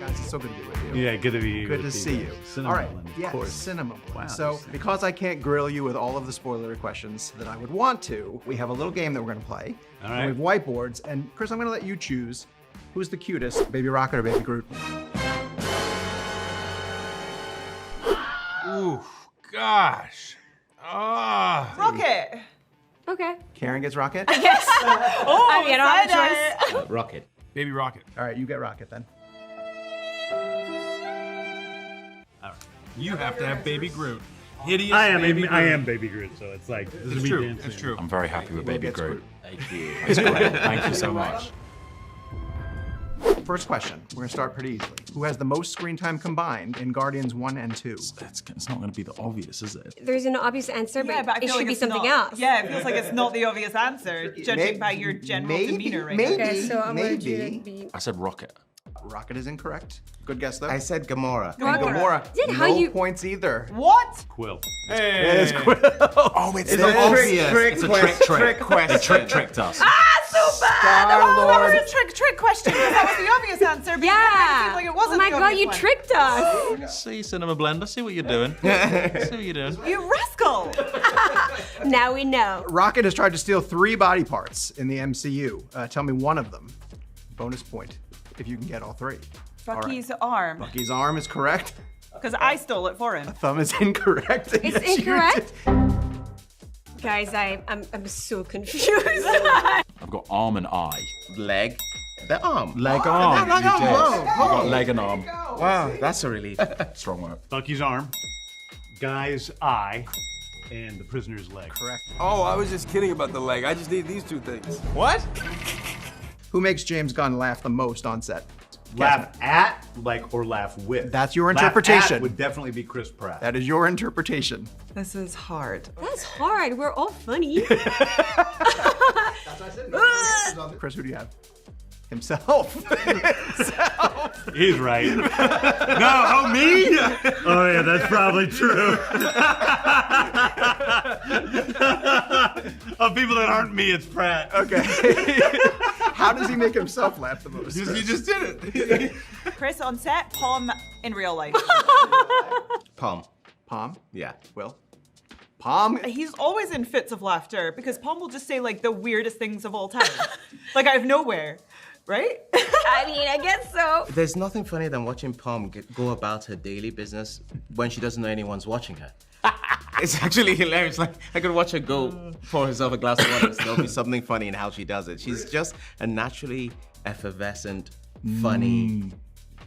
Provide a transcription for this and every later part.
Guys, it's so good to be with you. Yeah, good to be Good to see you. Cinema All right, Blend, of yes, course. Cinema Blend. Wow. So, because I can't grill you with all of the spoilery questions that I would want to, we have a little game that we're gonna play. All And right. we have whiteboards, and Chris, I'm gonna let you choose who's the cutest, Baby Rocket or Baby Groot. Ooh, gosh. Ah. Rocket. Okay. Karen gets Rocket? Yes. Oh, I mean, I don't have a choice. Rocket. Baby Rocket. All right, you get Rocket then. You have to have Baby Groot. Hideous I am Baby Groot. I am Baby Groot, so it's like this is It's me true. dancing. It's true. I'm very happy with Baby gets Groot. Thank you. It's great. Thank you so much. First question, we're gonna start pretty easily. Who has the most screen time combined in Guardians 1 and 2? It's not going to be the obvious, is it? There's an obvious answer, Yeah, but I it feel should like be it's something not, else. Yeah, it feels like it's not the obvious answer, judging by your general demeanor right maybe, now. Okay, so I'm going to do maybe. it. Be... I said Rocket. Rocket is incorrect. Good guess though. I said Gamora. Gamora. Did no how you- points either. What? Quill. Hey. Oh, it's the obvious. It's a trick question. They tricked us. So bad! Star-Lord. That was a trick question. That was the obvious answer. But Yeah. it seemed like it wasn't oh my the God, obvious you one. tricked us. See, Cinema Blend. I see what you're doing. I see what you're doing. You rascal! Now we know. Rocket has tried to steal 3 body parts in the MCU. Tell me one of them. Bonus point if you can get all 3. Bucky's arm. Bucky's arm is correct. Because I stole it for him. Thumb is incorrect. It's Yes, you incorrect? did. Guys, I'm so confused. I've got arm and eye. Leg. The arm. Leg, arm. Leg, You arm. did. Whoa, You got leg and arm. Wow, that's a relief. Strong work. Bucky's arm, Guy's eye, and the prisoner's leg. Correct. Oh, I was just kidding about the leg. I just need these 2 things. What? Who makes James Gunn laugh the most on set? Laugh at, like, or laugh with. That's your Laugh interpretation. at would definitely be Chris Pratt. That is your interpretation. This is hard. That's hard. We're all funny. That's what I said. Chris, who do you have? Himself. He's right. No, oh, me? Oh, yeah, that's probably true. Of people that aren't me, it's Pratt. Okay. How does he make himself laugh the most? You just did it. Chris on set, Palm in real life. Palm. Palm? Yeah. Will? Palm? He's always in fits of laughter because Palm will just say like the weirdest things of all time. Like out of nowhere. Right? I mean, I guess so. There's nothing funnier than watching Palm go about her daily business when she doesn't know anyone's watching her. It's actually hilarious. Like, I could watch her go pour herself a glass of water and there'll be something funny in how she does it. She's just a naturally effervescent, funny.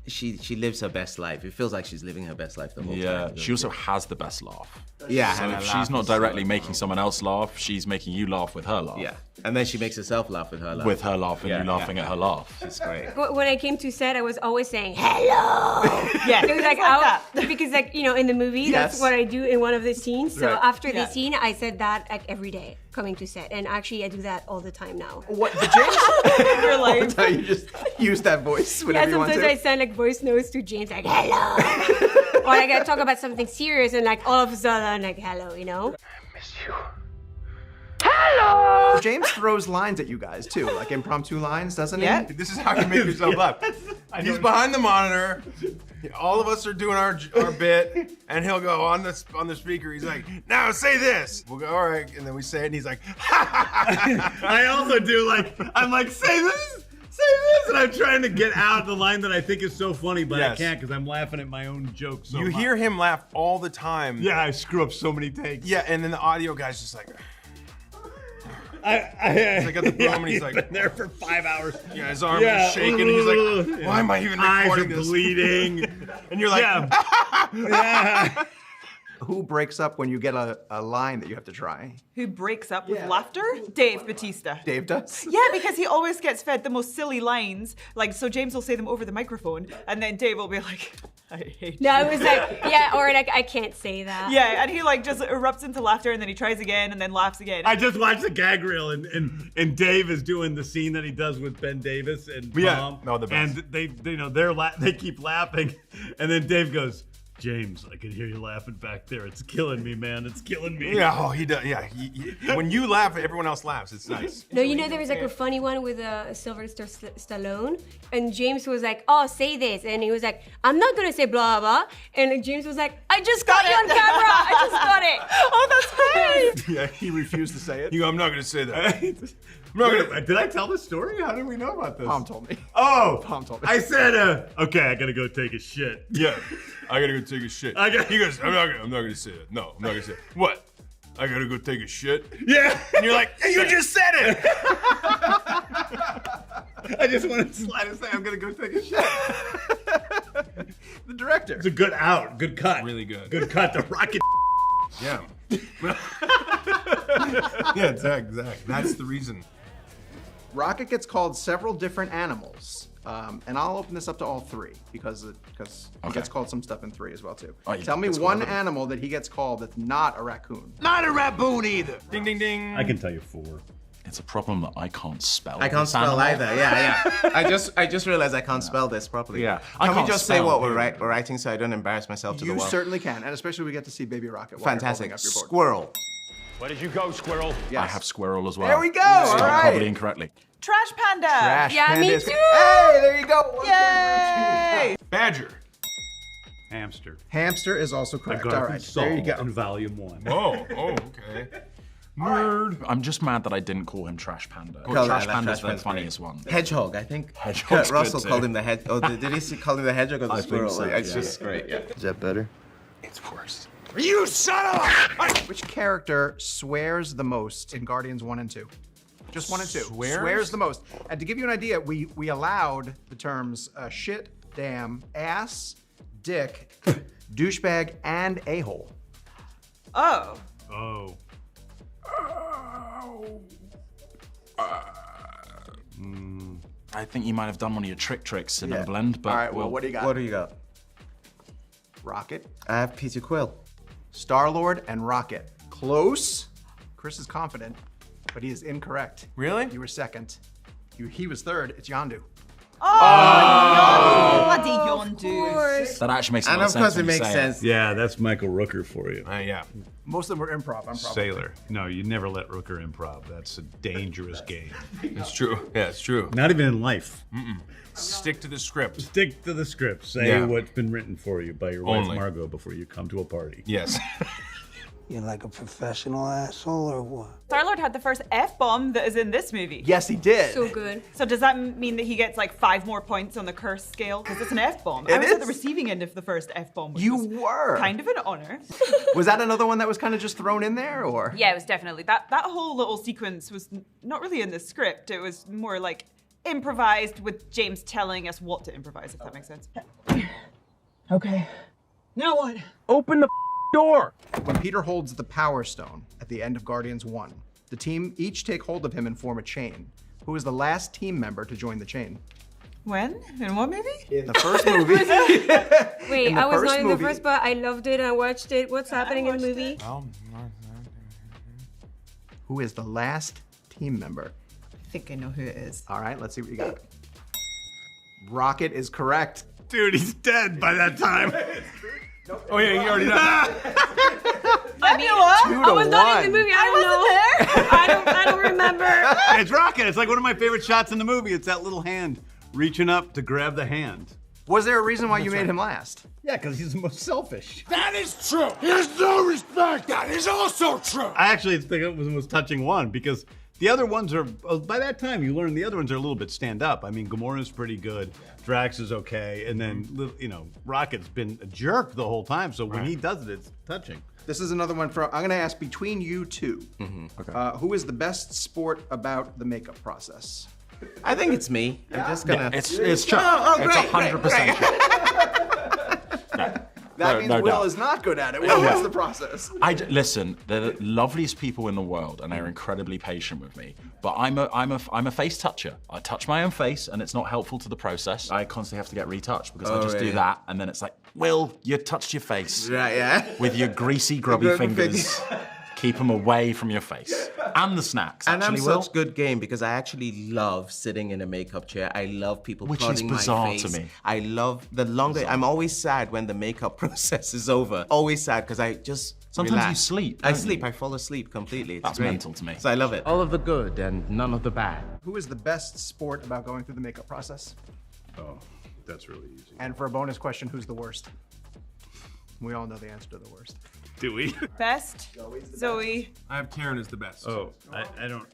She lives her best life. It feels like she's living her best life the whole Yeah, time. she also has the best laugh. Yeah, So and her if laugh she's not is so directly making funny. someone else laugh, she's making you laugh with her laugh. Yeah, and then she makes herself laugh with her laugh. With her laugh and Yeah, you laughing yeah. at her laugh. It's great. When I came to set, I was always saying, hello. Yeah. It was like, because like, you know, in the movie, that's Yes. what I do in one of the scenes. So Right. after the Yeah. scene, I said that like every day coming to set. And actually, I do that all the time now. What, the James? You're like, You just use that voice Yeah, whenever you want sometimes to. I send like voice notes to James, like, hello. Or like I talk about something serious and like all of a sudden, I'm like, hello, you know? James throws lines at you guys too, like impromptu lines, doesn't he? Yeah. This is how you make yourself laugh. He's behind the monitor. All of us are doing our bit, and he'll go on the speaker. He's like, "Now say this." We'll go, "All right," and then we say it, and he's like, I also do like, I'm like, say this, and I'm trying to get out the line that I think is so funny, but I Yes. can't because I'm laughing at my own jokes so You much. hear him laugh all the time. Yeah, I screw up so many takes. Yeah, and then the audio guy's just like, I got the boom and he's like- been there for 5 hours. yeah, his arm is shaking, and he's like, "Why am I even Eyes are recording this?" bleeding. And you're like, Yeah. Yeah. Who breaks up when you get a line that you have to try? who breaks up with laughter? Dave Bautista. Dave does? Yeah, because he always gets fed the most silly lines. Like, so James will say them over the microphone, and then Dave will be like, I hate you. No, it was like, yeah, or like, I can't say that. Yeah, and he like just erupts into laughter, and then he tries again, and then laughs again. I just watched the gag reel, and Dave is doing the scene that he does with Ben Davis and Yeah. Tom. No, the best. And they keep laughing, and then Dave goes, James, I can hear you laughing back there. It's killing me, man. It's killing me. Yeah, oh, he does. Yeah, when you laugh, everyone else laughs. It's nice. No, you know there was like a funny one with Sylvester Stallone, and James was like, "Oh, say this," and he was like, "I'm not gonna say blah blah," and James was like, "I just got you on camera. I just got it." Oh, that's great. Yeah, he refused to say it. You go, I'm not going to say that. I'm not gonna, Did I tell this story? How did we know about this? Tom told me. Oh, Tom told me. I said, okay, I gotta go take a shit. yeah, I got to go take a shit. He goes, I'm not going to say that. No, I'm not going to say it. What? I got to go take a shit? Yeah. And you're like, hey, you just said it. I just wanted to slide and say I'm gonna go take a shit. The director. It's a good out, good cut. Really good. Good cut. The rocket. Yeah. Yeah, exactly. That's the reason. Rocket gets called several different animals. And I'll open this up to all three because he gets called some stuff in 3 as well too. Oh, yeah, Tell me that's one cool. animal that he gets called that's not a raccoon. Not a raccoon either. Ding, ding, ding. I can tell you 4. It's a problem that I can't spell. I can't this spell animal. either. Yeah. I just realized I can't spell this properly. Yeah, I Can we can't just say spell what it. we're writing so I don't embarrass myself to the You world? certainly can, and especially we get to see Baby Rocket. While Fantastic. You're holding up your board. Squirrel. Where did you go, squirrel? Yes. I have squirrel as well. There we go. Spelled All right. probably incorrectly. Trash Panda. Trash Yeah, Panda me is- too. Hey, there you go. 1 point. Yay! Badger. Hamster. Hamster is also The correct. All Garden right, Soul there you go. in Volume 1. Oh, okay. Nerd. I'm just mad that I didn't call him Trash Panda. Call Trash that Panda's Trash the Panda's funniest one. Hedgehog, I think. Hedgehog's Kurt Russell good called too. him the hedge. Oh, did he call him the hedgehog or the I think squirrel? so, It's yeah. just great. Yeah. Is that better? It's worse. You son of a... Which character swears the most in Guardians 1 and 2? Just 1 and 2. Swears? The most. And to give you an idea, we allowed the terms shit, damn, ass, dick, douchebag, and a-hole. Oh. Oh. I think you might have done one of your tricks in Yeah. a blend, but All right, well, what do you got? What do you got? Rocket, I have Peter Quill. Star-Lord, and Rocket. Close. Chris is confident, but he is incorrect. Really? You were second. He was third. It's Yondu. Oh, bloody Yondu. Of course. that actually makes a And lot of sense. course it when you makes say sense. Yeah, that's Michael Rooker for you. Yeah. Most of them were improv. I'm probably. Sailor. No, you never let Rooker improv. That's a dangerous game. It's true. Yeah, it's true. Not even in life. Stick to the script. Stick to the script. Say Yeah. what's been written for you by your wife Only. Margot before you come to a party. Yes. You're like a professional asshole or what? Star-Lord had the first F-bomb that is in this movie. Yes, he did. So good. So does that mean that he gets like 5 more points on the curse scale? Because it's an F-bomb. I It was at the is. receiving end of the first F-bomb. which You was were. kind of an honor. Was that another one that was kind of just thrown in there, or? Yeah, it was definitely. That whole little sequence was not really in the script. It was more like improvised with James telling us what to improvise, if that makes sense. Okay. Now what? Open the door. When Peter holds the Power Stone at the end of Guardians 1, the team each take hold of him and form a chain. Who is the last team member to join the chain? When? In what movie? In the first movie. Wait, In the I was first not in the movie- first, but I loved it. I watched it. What's happening in the watched movie? Who is the last team member? I think I know who it is. All right, let's see what you got. Rocket is correct. Dude, he's dead by that time. Oh yeah, you already know. I mean, what? 2 I to was 1. not in the movie. I don't know. I don't remember. It's Rocket. It's like one of my favorite shots in the movie. It's that little hand reaching up to grab the hand. Was there a reason why you made him last? Yeah, because he's the most selfish. That is true. There's no respect. That is also true. I actually think it was the most touching one because the other ones are, by that time you learn the other ones are a little bit stand up. I mean, Gamora's pretty good. Drax is okay. And then, Rocket's been a jerk the whole time. So when he does it, it's touching. This is another one I'm going to ask between you two. Okay. Who is the best sport about the makeup process? I think it's me. I'm just gonna. It's Chuck. It's 100% Chuck. That No, means no Will doubt. is not good at it. Will, what's the process? Listen, they're the loveliest people in the world, and they're incredibly patient with me. But I'm a face toucher. I touch my own face, and it's not helpful to the process. I constantly have to get retouched because I just do really? that, and then it's like, Will, you touched your face Right, yeah. with your greasy, grubby Grubby fingers. Keep them away from your face. And the snacks, And I'm actually, Will. such good game because I actually love sitting in a makeup chair. I love people Which is prodding bizarre my to face. me. I love the longer. I'm always sad when the makeup process is over. Always sad because I just Sometimes relax. you sleep, I don't sleep. you? I fall asleep completely. It's That's great. mental to me. So I love it. All of the good and none of the bad. Who is the best sport about going through the makeup process? Oh, that's really easy. And for a bonus question, who's the worst? We all know the answer to the worst. Do we? Best. Zoe. I have Karen as the best. Oh, I don't.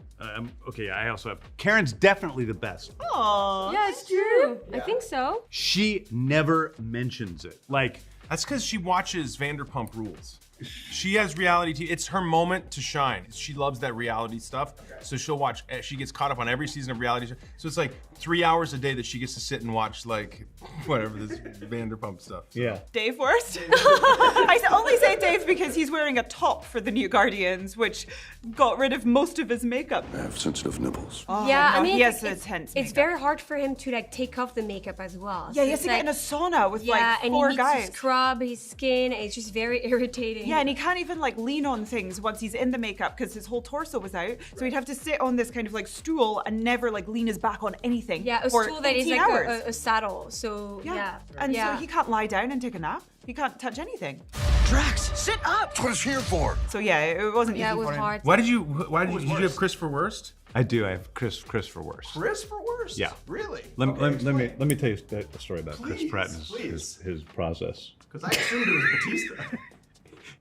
Okay, I also have. Karen's definitely the best. Aww. Yeah, it's true. I think so. She never mentions it. Like, That's because she watches Vanderpump Rules. She has reality TV. It's her moment to shine. She loves that reality stuff. So she'll watch, she gets caught up on every season of reality. So it's like 3 hours a day that she gets to sit and watch, like, whatever, this Vanderpump stuff. So. yeah. Dave worst? I only say Dave because he's wearing a top for the new Guardians, which got rid of most of his makeup. I have sensitive nipples. Yeah, no, I mean, he has it's intense It's makeup. very hard for him to like take off the makeup as well. Yeah, So he has it's to get in a sauna with yeah, like and 4 he needs guys. to scrub his skin. And it's just very irritating. Yeah, and he can't even like lean on things once he's in the makeup because his whole torso was out. So he'd have to sit on this kind of like stool and never like lean his back on anything. Yeah, a for stool that is 18 like hours. a saddle. So yeah, And yeah. so he can't lie down and take a nap. He can't touch anything. Drax, sit up! That's what it's here for. So yeah, it wasn't Yeah, easy it was for him. hard. Why did you have Chris for worst? I do. I have Chris for worst. Chris for worst? Yeah. Really? Let Okay, me tell you a story about Chris Please, Pratt and please. his process. Because I assumed it was Batista.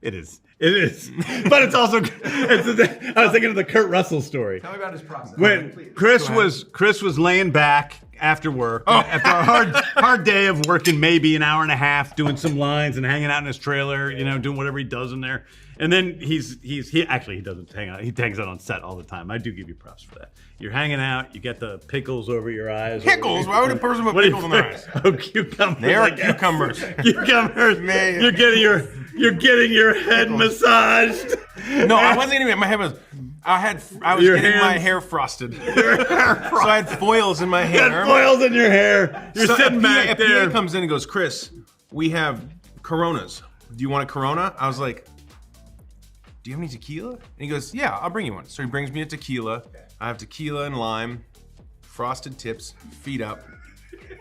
It is. It is. But it's also. I was thinking of the Kurt Russell story. Tell me about his process. When Please. Chris was laying back after work, after a hard day of working, maybe an hour and a half, doing some lines and hanging out in his trailer, doing whatever he does in there. And then he doesn't hang out. He hangs out on set all the time. I do give you props for that. You're hanging out. You get the pickles over your eyes. Pickles? Why would a person put What do you pickles in their eyes? Oh, cucumbers. They are I guess. cucumbers. Cucumbers. Man. You're getting your head massaged. No, I wasn't even. My head was. I was Your getting my hands. hair frosted. So I had foils in my You got hair. foils in your hair. You're sitting back a there. PA comes in and goes, Chris, we have Coronas. Do you want a Corona? I was like, do you have any tequila? And he goes, yeah, I'll bring you one. So he brings me a tequila. I have tequila and lime, frosted tips, feet up.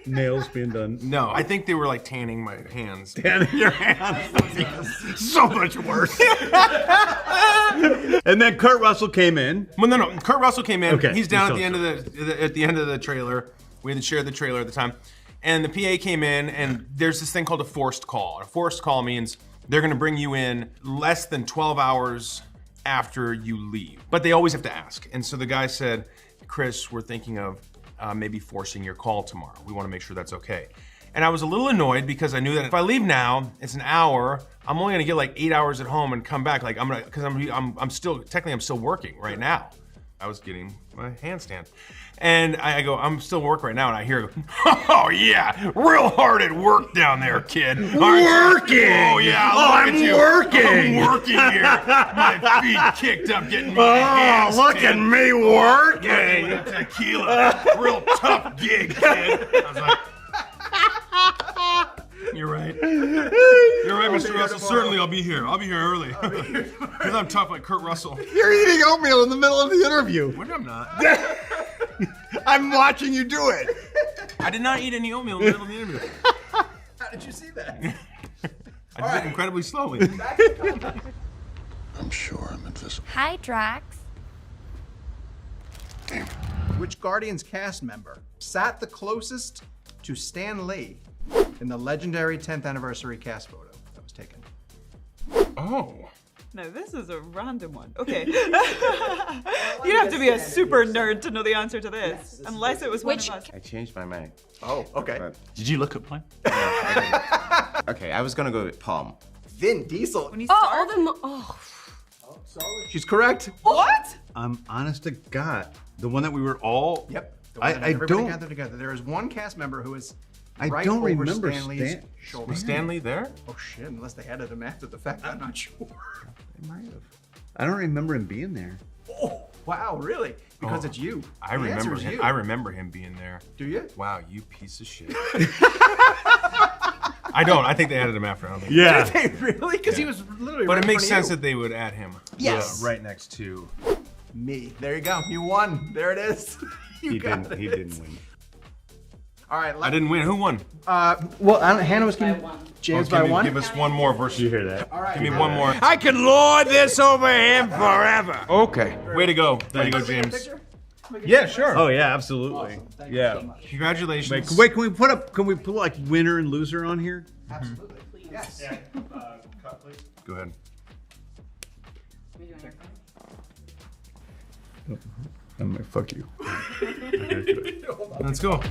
Nails being done. No, I think they were like tanning my hands. Tanning your hands. So much worse. And then Kurt Russell came in. Well, no. Kurt Russell came in. Okay, He's down at you the end of the trailer. We had to share the trailer at the time, and the PA came in, and there's this thing called a forced call. A forced call means they're going to bring you in less than 12 hours after you leave, but they always have to ask. And so the guy said, "Chris, we're thinking of maybe forcing your call tomorrow. We want to make sure that's okay." And I was a little annoyed because I knew that if I leave now, it's an hour. I'm only gonna get like 8 hours at home and come back. Like I'm still working right now. I was getting my handstand. And I go, I'm still working right now, and I hear, go, oh yeah, real hard at work down there, kid. Aren't you?" Working! Oh yeah, I'm working! I'm working here. My feet kicked up, getting my handstand. Look at me working! With tequila, real tough gig, kid. I was like, you're right. You're right, Mr. Russell. Certainly, I'll be here. I'll be here early. Because I'm tough like Kurt Russell. You're eating oatmeal in the middle of the interview. What? I'm not. I'm watching you do it. I did not eat any oatmeal in the middle of the interview. How did you see that? I did it incredibly slowly. I'm sure I'm invisible. Hi, Drax. Which Guardians cast member sat the closest to Stan Lee in the legendary 10th anniversary cast photo that was taken? Oh. Now this is a random one. Okay. You'd have to be a super nerd to know the answer to this, unless it was one of us. I changed my mind. Oh, okay. Did you look at mine? Okay, I was gonna go with Palm. Vin Diesel. When you Oh, start, She's correct. what? I'm honest to God, the one that we were all. Yep. The one that I everybody don't. gathered together. There is one cast member who is I right don't over remember Stan Lee's Stan. shoulder. Was Stanley there? Oh shit! Unless they added him after the fact, I'm not sure. They might have. I don't remember him being there. Oh wow, really? Because it's you. I The answer remember is him. you. I remember him being there. Do you? Wow, you piece of shit. I don't. I think they added him after. I don't think Yeah. Did they really? Because he was literally. But right it makes in front sense of that they would add him. Yes. Right next to me. There you go. You won. There it is. He didn't win. All right. I didn't win. Who won? Well, Hannah was giving James by one. Give us one more versus. You hear that? All right. Give me one more. I can lord this over him forever. Okay. Way to go. Way to go, James. Picture? Yeah, sure. Oh yeah, absolutely. Thank you Yeah. so much. Congratulations. Wait, can we put like winner and loser on here? Absolutely. Yes. Go ahead. I'm like, fuck you. Let's go.